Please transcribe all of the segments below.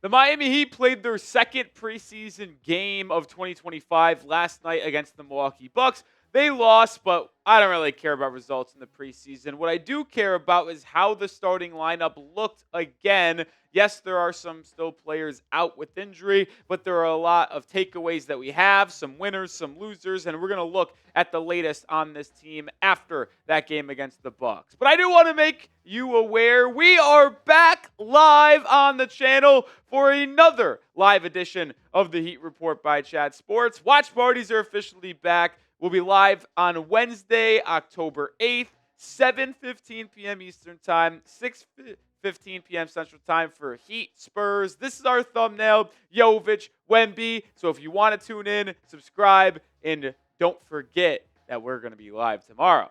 The Miami Heat played their second preseason game of 2025 last night against the Milwaukee Bucks. They lost, but I don't really care about results in the preseason. What I do care about is how the starting lineup looked again. Yes, there are some still players out with injury, but there are a lot of takeaways that we have, some winners, some losers, and we're going to look at the latest on this team after that game against the Bucks. But I do want to make you aware we are back live on the channel for another live edition of the Heat Report by Chad Sports. Watch parties are officially back. We'll be live on Wednesday, October 8th, 7:15 p.m. Eastern Time, 6:15 p.m. Central Time for Heat Spurs. This is our thumbnail, Jovic, Wemby. So if you want to tune in, subscribe, and don't forget that we're going to be live tomorrow.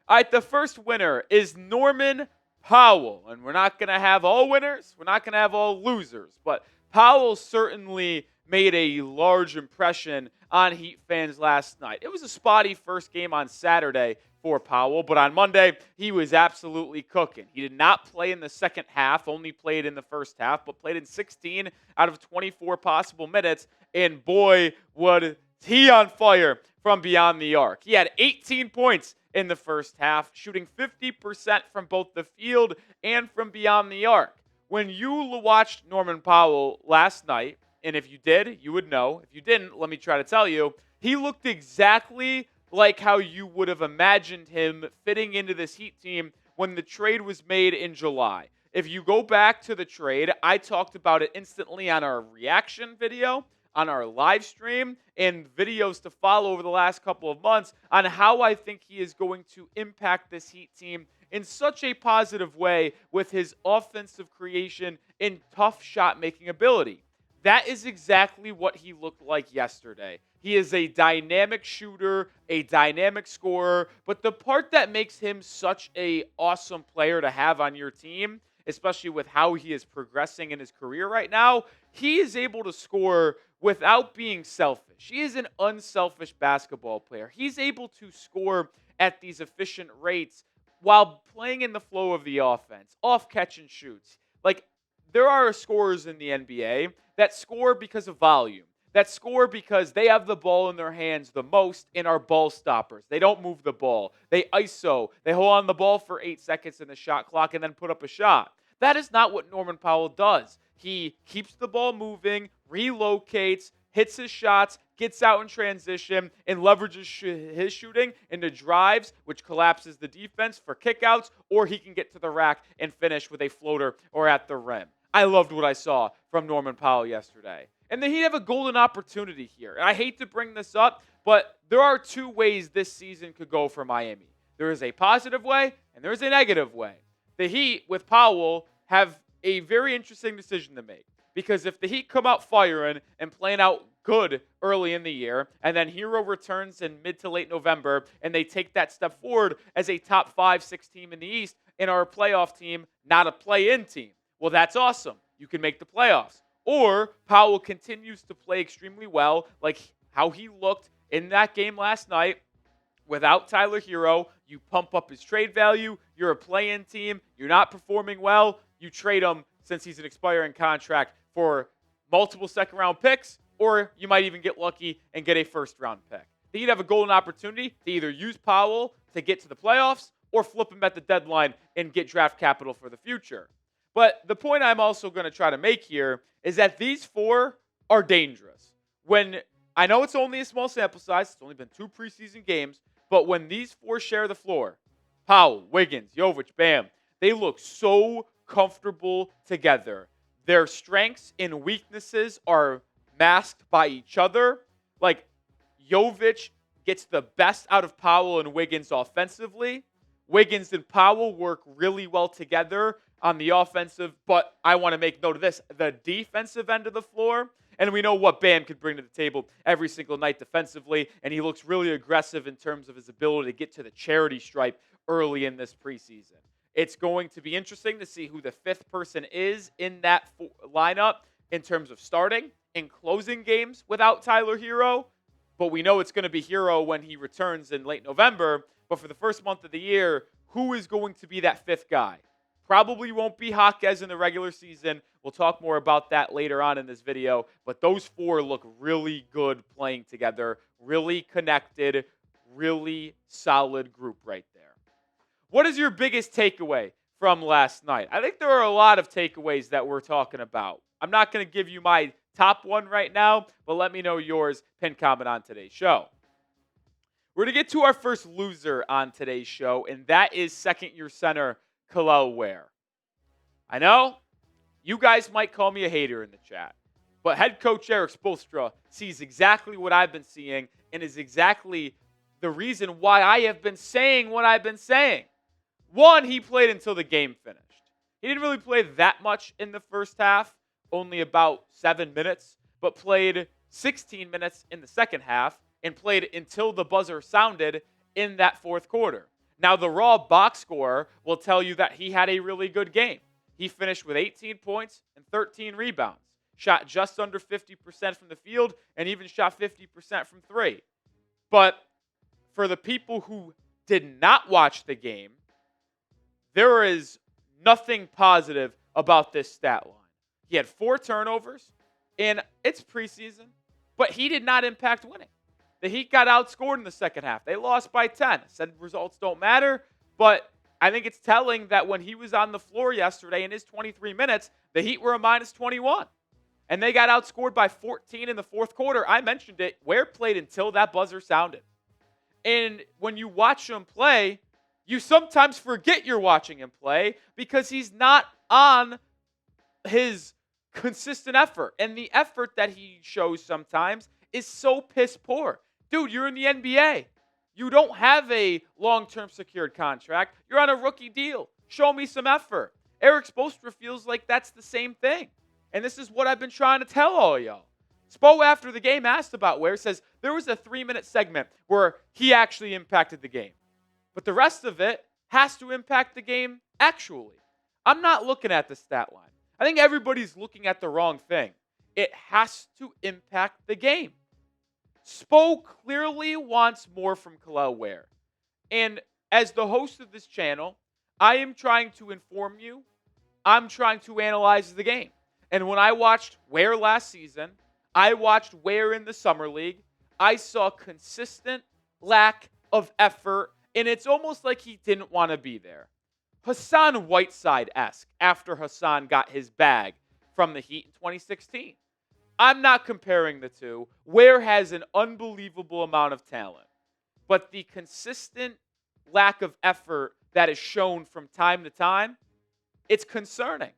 All right, the first winner is Norman Powell. And we're not going to have all winners. We're not going to have all losers. But Powell certainly made a large impression on Heat fans last night. It was a spotty first game on Saturday for Powell, but on Monday, he was absolutely cooking. He did not play in the second half, only played in the first half, but played in 16 out of 24 possible minutes, and boy, was he on fire from beyond the arc. He had 18 points in the first half, shooting 50% from both the field and from beyond the arc. When you watched Norman Powell last night, and if you did, you would know. If you didn't, let me try to tell you. He looked exactly like how you would have imagined him fitting into this Heat team when the trade was made in July. If you go back to the trade, I talked about it instantly on our reaction video, on our live stream, and videos to follow over the last couple of months on how I think he is going to impact this Heat team in such a positive way with his offensive creation and tough shot-making ability. That is exactly what he looked like yesterday. He is a dynamic shooter, a dynamic scorer, but the part that makes him such an awesome player to have on your team, especially with how he is progressing in his career right now, he is able to score without being selfish. He is an unselfish basketball player. He's able to score at these efficient rates while playing in the flow of the offense, off catch and shoots. Like, there are scorers in the NBA that score because of volume, that score because they have the ball in their hands the most and are ball stoppers. They don't move the ball. They ISO. They hold on the ball for 8 seconds in the shot clock and then put up a shot. That is not what Norman Powell does. He keeps the ball moving, relocates, hits his shots, gets out in transition, and leverages his shooting into drives, which collapses the defense for kickouts, or he can get to the rack and finish with a floater or at the rim. I loved what I saw from Norman Powell yesterday. And the Heat have a golden opportunity here. And I hate to bring this up, but there are two ways this season could go for Miami. There is a positive way, and there is a negative way. The Heat, with Powell, have a very interesting decision to make. Because if the Heat come out firing and playing out good early in the year, and then Herro returns in mid to late November, and they take that step forward as a top 5-6 team in the East, and are a playoff team, not a play-in team. Well, that's awesome. You can make the playoffs. Or Powell continues to play extremely well, like how he looked in that game last night without Tyler Herro. You pump up his trade value. You're a play-in team. You're not performing well. You trade him since he's an expiring contract for multiple second-round picks, or you might even get lucky and get a first-round pick. The Heat have a golden opportunity to either use Powell to get to the playoffs or flip him at the deadline and get draft capital for the future. But the point I'm also going to try to make here is that these four are dangerous. When I know it's only a small sample size, it's only been 2 preseason games, but when these four share the floor, Powell, Wiggins, Jovic, Bam, they look so comfortable together. Their strengths and weaknesses are masked by each other. Like, Jovic gets the best out of Powell and Wiggins offensively. Wiggins and Powell work really well together on the offensive, but I want to make note of this, the defensive end of the floor. And we know what Bam could bring to the table every single night defensively, and he looks really aggressive in terms of his ability to get to the charity stripe early in this preseason. It's going to be interesting to see who the 5th person is in that lineup in terms of starting and closing games without Tyler Herro. But we know it's going to be Herro when he returns in late November. But for the first month of the year, who is going to be that 5th guy? Probably won't be Jaquez in the regular season. We'll talk more about that later on in this video. But those four look really good playing together, really connected, really solid group right there. What is your biggest takeaway from last night? I think there are a lot of takeaways that we're talking about. I'm not going to give you my top one right now, but let me know yours. Pin comment on today's show. We're going to get to our first loser on today's show, and that is second-year center Kel'el Ware. I know you guys might call me a hater in the chat, but head coach Erik Spoelstra sees exactly what I've been seeing and is exactly the reason why I have been saying what I've been saying. One, he played until the game finished. He didn't really play that much in the first half, only about 7 minutes, but played 16 minutes in the second half and played until the buzzer sounded in that fourth quarter. Now, the raw box score will tell you that he had a really good game. He finished with 18 points and 13 rebounds, shot just under 50% from the field, and even shot 50% from three. But for the people who did not watch the game, there is nothing positive about this stat line. He had 4 turnovers, and it's preseason, but he did not impact winning. The Heat got outscored in the second half. They lost by 10. I said results don't matter, but I think it's telling that when he was on the floor yesterday in his 23 minutes, the Heat were a minus 21. And they got outscored by 14 in the fourth quarter. I mentioned it. Ware played until that buzzer sounded. And when you watch him play, you sometimes forget you're watching him play because he's not on his consistent effort. And the effort that he shows sometimes is so piss poor. Dude, you're in the NBA. You don't have a long-term secured contract. You're on a rookie deal. Show me some effort. Erik Spoelstra feels like that's the same thing. And this is what I've been trying to tell all y'all. Spo, after the game, asked about Ware, says there was a 3-minute segment where he actually impacted the game. But the rest of it has to impact the game actually. I'm not looking at the stat line. I think everybody's looking at the wrong thing. It has to impact the game. Spo clearly wants more from Kel'el Ware. And as the host of this channel, I am trying to inform you. I'm trying to analyze the game. And when I watched Ware last season, I watched Ware in the Summer League, I saw consistent lack of effort, and it's almost like he didn't want to be there. Hassan Whiteside-esque after Hassan got his bag from the Heat in 2016. I'm not comparing the two. Ware has an unbelievable amount of talent. But the consistent lack of effort that is shown from time to time, it's concerning.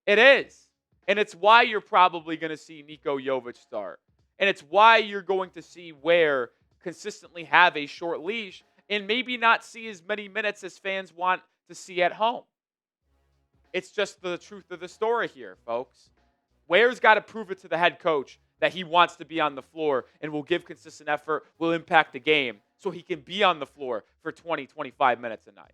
It is. And it's why you're probably going to see Nikola Jovic start. And it's why you're going to see Ware consistently have a short leash and maybe not see as many minutes as fans want to see at home. It's just the truth of the story here, folks. Ware's got to prove it to the head coach that he wants to be on the floor and will give consistent effort, will impact the game, so he can be on the floor for 20, 25 minutes a night.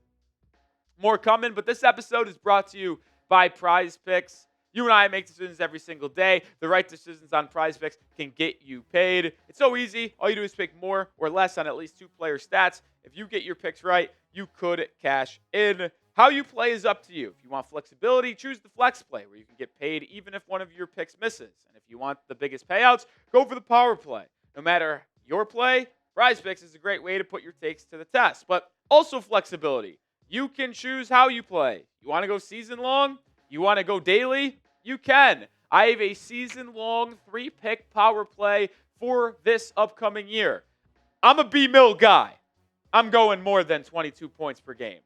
More coming, but this episode is brought to you by PrizePicks. You and I make decisions every single day. The right decisions on PrizePicks can get you paid. It's so easy. All you do is pick more or less on at least 2 player stats. If you get your picks right, you could cash in. How you play is up to you. If you want flexibility, choose the flex play where you can get paid even if one of your picks misses. And if you want the biggest payouts, go for the power play. No matter your play, PrizePicks is a great way to put your takes to the test. But also flexibility. You can choose how you play. You want to go season long? You want to go daily? You can. I have a season-long 3-pick power play for this upcoming year. I'm a B-Mill guy. I'm going more than 22 points per game.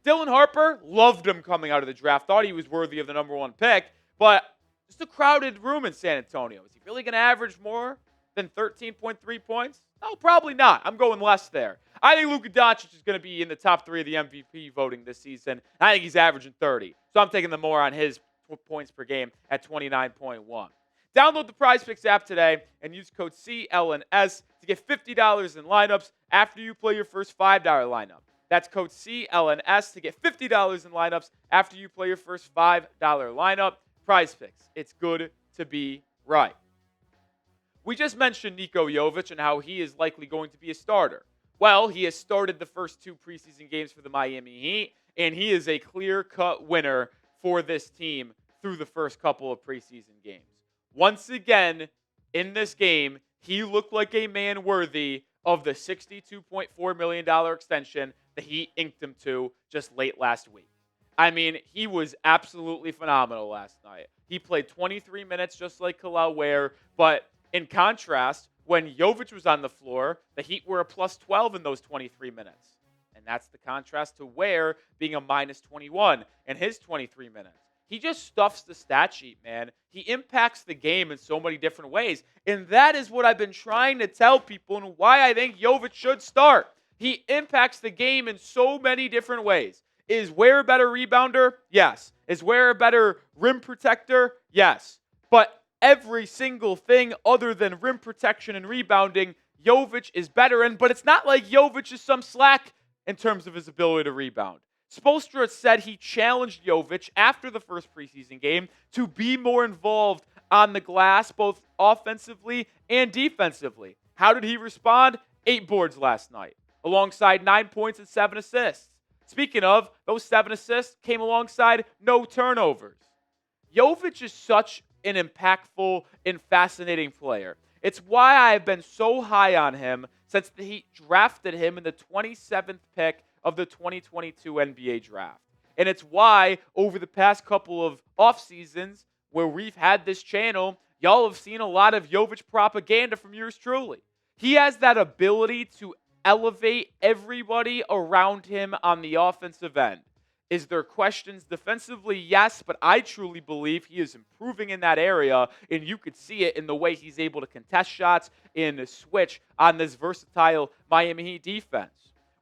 Dylan Harper, loved him coming out of the draft. Thought he was worthy of the number 1 pick. But just a crowded room in San Antonio. Is he really going to average more than 13.3 points? No, probably not. I'm going less there. I think Luka Doncic is going to be in the top 3 of the MVP voting this season. I think he's averaging 30. So I'm taking the more on his points per game at 29.1. Download the PrizePicks app today and use code CLNS to get $50 in lineups after you play your first $5 lineup. That's code CLNS to get $50 in lineups after you play your first $5 lineup. PrizePicks. It's good to be right. We just mentioned Nikola Jovic and how he is likely going to be a starter. Well, he has started the first 2 preseason games for the Miami Heat, and he is a clear-cut winner for this team through the first couple of preseason games. Once again, in this game, he looked like a man worthy of the $62.4 million extension that he inked him to just late last week. I mean, he was absolutely phenomenal last night. He played 23 minutes just like Kel'el Ware, but in contrast, when Jovic was on the floor, the Heat were a plus 12 in those 23 minutes. And that's the contrast to Ware being a minus 21 in his 23 minutes. He just stuffs the stat sheet, man. He impacts the game in so many different ways. And that is what I've been trying to tell people and why I think Jovic should start. He impacts the game in so many different ways. Is Ware a better rebounder? Yes. Is Ware a better rim protector? Yes. But every single thing other than rim protection and rebounding, Jovic is better in. But it's not like Jovic is some slack in terms of his ability to rebound. Spoelstra said he challenged Jovic after the first preseason game to be more involved on the glass, both offensively and defensively. How did he respond? 8 boards last night, alongside 9 points and 7 assists. Speaking of, those 7 assists came alongside no turnovers. Jovic is such an impactful and fascinating player. It's why I've been so high on him since the Heat drafted him in the 27th pick of the 2022 NBA draft. And it's why over the past couple of off seasons where we've had this channel, y'all have seen a lot of Jovic propaganda from yours truly. He has that ability to elevate everybody around him on the offensive end. Is there questions defensively? Yes, but I truly believe he is improving in that area, and you could see it in the way he's able to contest shots and switch on this versatile Miami Heat defense.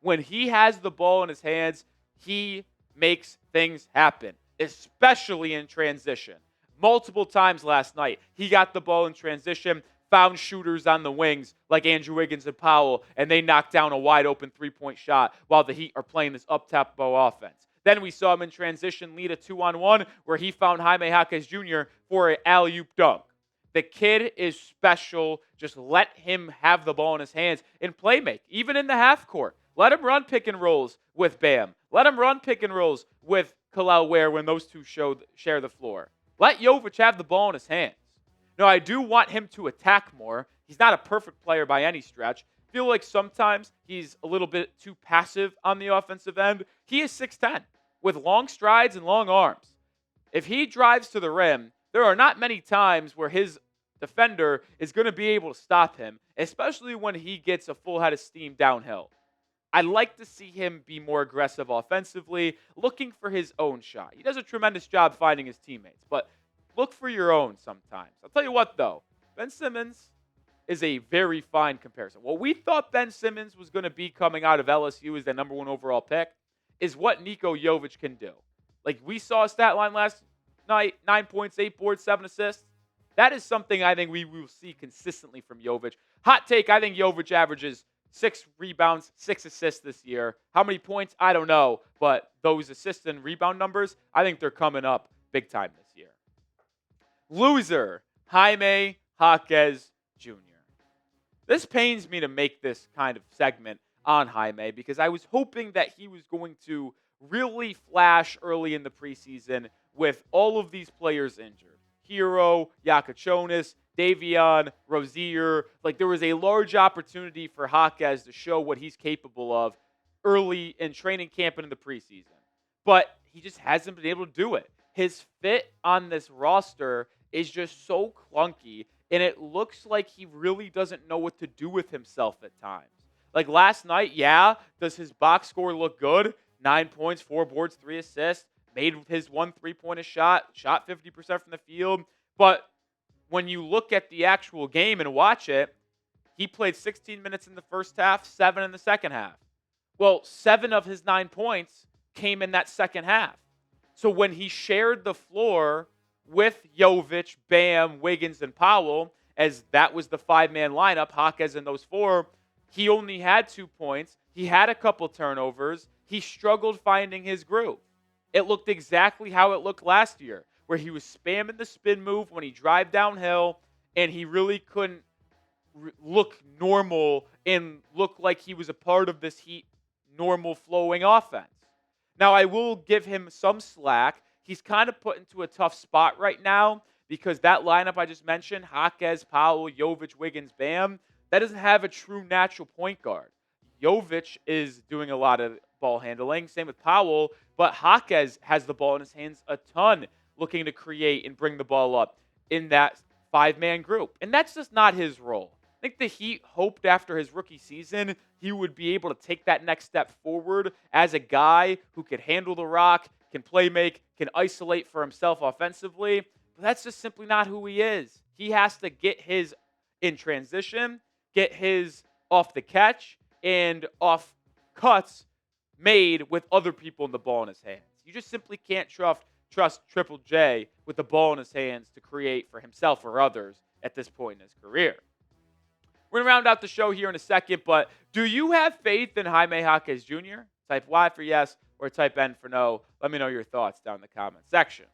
When he has the ball in his hands, he makes things happen, especially in transition. Multiple times last night, he got the ball in transition, found shooters on the wings like Andrew Wiggins and Powell, and they knocked down a wide-open three-point shot while the Heat are playing this up-tempo offense. Then we saw him in transition lead a 2-on-1 where he found Jaime Jaquez Jr. for an alley-oop dunk. The kid is special. Just let him have the ball in his hands and play make, even in the half court. Let him run pick and rolls with Bam. Let him run pick and rolls with Kel'el Ware when those two share the floor. Let Jovic have the ball in his hands. Now, I do want him to attack more. He's not a perfect player by any stretch. I feel like sometimes he's a little bit too passive on the offensive end. He is 6'10", with long strides and long arms. If he drives to the rim, there are not many times where his defender is going to be able to stop him, especially when he gets a full head of steam downhill. I'd like to see him be more aggressive offensively, looking for his own shot. He does a tremendous job finding his teammates, but look for your own sometimes. I'll tell you what, though. Ben Simmons is a very fine comparison. What we thought Ben Simmons was going to be coming out of LSU as the number 1 overall pick is what Nikola Jovic can do. Like, we saw a stat line last night, 9 points, 8 boards, 7 assists. That is something I think we will see consistently from Jovic. Hot take, I think Jovic averages 6 rebounds, 6 assists this year. How many points? I don't know. But those assist and rebound numbers, I think they're coming up big time this year. Loser, Jaime Jaquez Jr. This pains me to make this kind of segment on Jaime because I was hoping that he was going to really flash early in the preseason with all of these players injured. Herro, Yakachonis, Davion, Rozier. Like, there was a large opportunity for Jaquez to show what he's capable of early in training camp and in the preseason. But he just hasn't been able to do it. His fit on this roster is just so clunky, and it looks like he really doesn't know what to do with himself at times. Like last night, yeah, does his box score look good? 9 points, 4 boards, 3 assists, made his 1 3-pointer shot 50% from the field. But when you look at the actual game and watch it, he played 16 minutes in the first half, 7 in the second half. Well, 7 of his 9 points came in that second half. So when he shared the floor with Jovic, Bam, Wiggins, and Powell, as that was the 5-man lineup, Jaquez and those 4, he only had 2 points. He had a couple turnovers. He struggled finding his groove. It looked exactly how it looked last year, where he was spamming the spin move when he drive downhill, and he really couldn't look normal and look like he was a part of this Heat normal flowing offense. Now, I will give him some slack. He's kind of put into a tough spot right now because that lineup I just mentioned, Jaquez, Powell, Jovic, Wiggins, Bam, that doesn't have a true natural point guard. Jovic is doing a lot of ball handling, same with Powell, but Jaquez has the ball in his hands a ton, looking to create and bring the ball up in that five-man group. And that's just not his role. I think the Heat hoped after his rookie season he would be able to take that next step forward as a guy who could handle the rock, can play make, can isolate for himself offensively. But that's just simply not who he is. He has to get his in transition, get his off the catch, and off cuts made with other people in the ball in his hands. You just simply can't trust Triple J with the ball in his hands to create for himself or others at this point in his career. We're going to round out the show here in a second, but do you have faith in Jaime Jaquez Jr.? Type Y for yes or type N for no. Let me know your thoughts down in the comment section.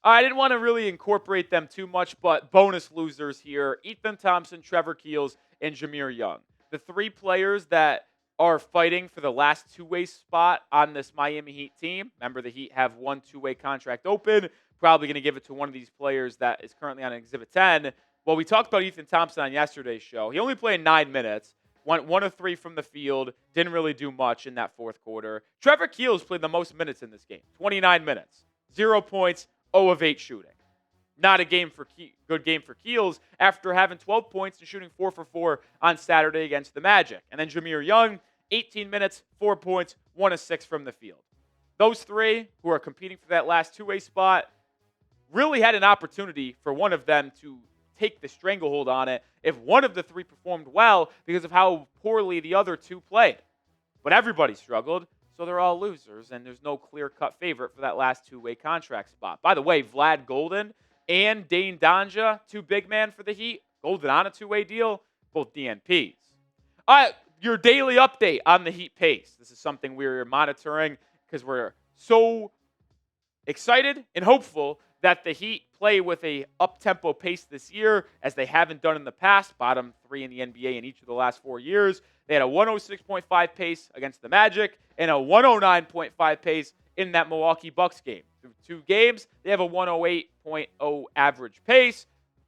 I didn't want to really incorporate them too much, but bonus losers here. Ethan Thompson, Trevor Keels, and Jameer Young. The three players that are fighting for the last two-way spot on this Miami Heat team. Remember, the Heat have one two-way contract open. Probably going to give it to one of these players that is currently on Exhibit 10. Well, we talked about Ethan Thompson on yesterday's show. He only played 9 minutes, went 1 of 3 from the field, didn't really do much in that fourth quarter. Trevor Keels played the most minutes in this game, 29 minutes, 0 points, 0 of 8 shooting. Not a good game for Keels after having 12 points and shooting 4 for 4 on Saturday against the Magic. And then Jameer Young, 18 minutes, 4 points, 1 of 6 from the field. Those three who are competing for that last two-way spot really had an opportunity for one of them to take the stranglehold on it if one of the three performed well because of how poorly the other two played. But everybody struggled, so they're all losers, and there's no clear-cut favorite for that last two-way contract spot. By the way, Vlad Golden and Dane Donja, two big men for the Heat, Golden on a two-way deal, both DNPs. All right, your daily update on the Heat pace. This is something we're monitoring because we're so excited and hopeful that the Heat play with a up-tempo pace this year as they haven't done in the past, bottom 3 in the NBA in each of the last 4 years. They had a 106.5 pace against the Magic and a 109.5 pace in that Milwaukee Bucks game. Through 2 games, they have a 108.0 average pace.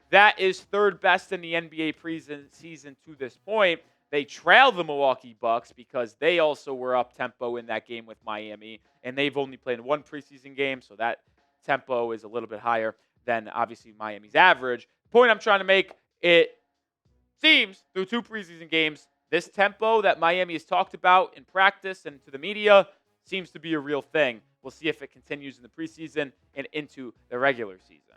That is third best in the NBA preseason to this point. They trail the Milwaukee Bucks because they also were up-tempo in that game with Miami, and they've only played 1 preseason game, so that tempo is a little bit higher than, obviously, Miami's average. The point I'm trying to make, it seems, through 2 preseason games, this tempo that Miami has talked about in practice and to the media seems to be a real thing. We'll see if it continues in the preseason and into the regular season.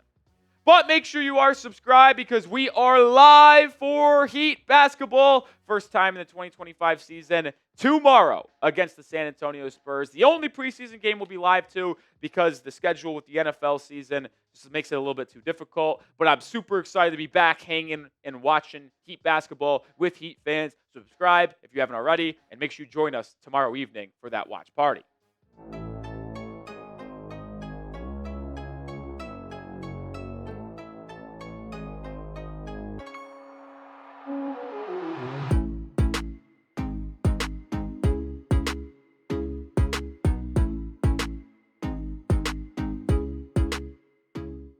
But make sure you are subscribed because we are live for Heat basketball. First time in the 2025 season tomorrow against the San Antonio Spurs. The only preseason game we'll be live to because the schedule with the NFL season just makes it a little bit too difficult. But I'm super excited to be back hanging and watching Heat basketball with Heat fans. Subscribe if you haven't already, and make sure you join us tomorrow evening for that watch party.